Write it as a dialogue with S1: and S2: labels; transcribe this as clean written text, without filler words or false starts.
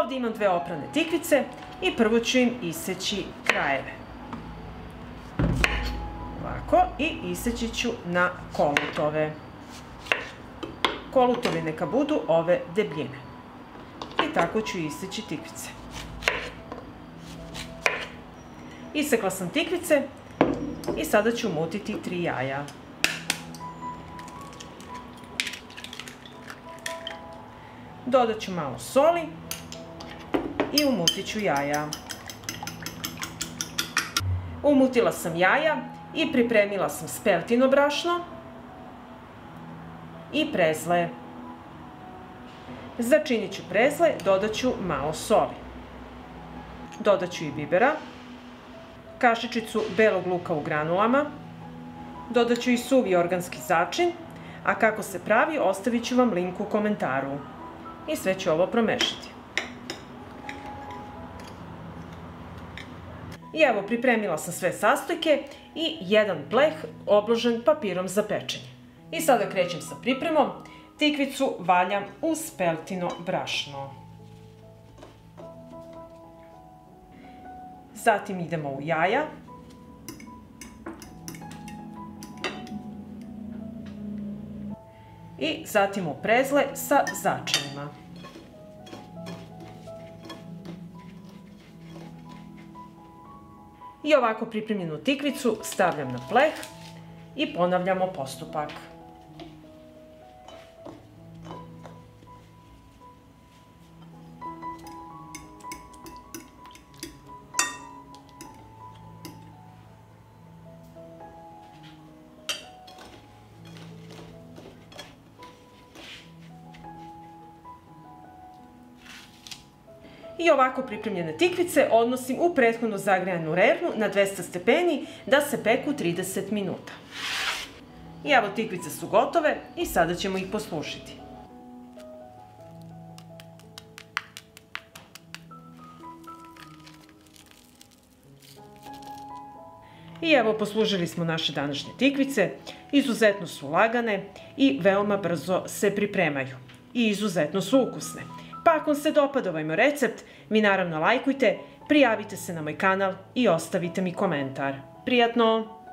S1: Ovdje imam 2 oprane tikvice i prvo ću im iseći krajeve. Ovako, i iseći ću na kolutove. Kolutovi neka budu ove debljine. I tako ću iseći tikvice. Isekla sam tikvice i sada ću umutiti 3 jaja. Dodat ću malo soli i umutit ću jaja. Umutila sam jaja i pripremila sam speltino brašno i prezle. Začinit ću prezle, dodat ću malo soli. Dodat ću i bibera, kašičicu belog luka u granulama, dodat ću i suvi organski začin, a kako se pravi ostavit ću vam link u komentaru. I sve ću ovo promešati. I evo, pripremila sam sve sastojke i jedan pleh obložen papirom za pečenje. I sada krećem sa pripremom. Tikvicu valjam u speltino brašno. Zatim idemo u jaja. I zatim u prezle sa začinima. I ovako pripremljenu tikvicu stavljam na pleh i ponavljamo postupak. I ovako pripremljene tikvice odnosim u prethodno zagrejanu rernu na 200 stepeni da se peku 30 minuta. I evo, tikvice su gotove i sada ćemo ih poslužiti. I evo, poslužili smo naše današnje tikvice. Izuzetno su lagane i veoma brzo se pripremaju. I izuzetno su ukusne. Pa ako vam se dopada ovaj moj recept, vi naravno lajkujte, prijavite se na moj kanal i ostavite mi komentar. Prijatno!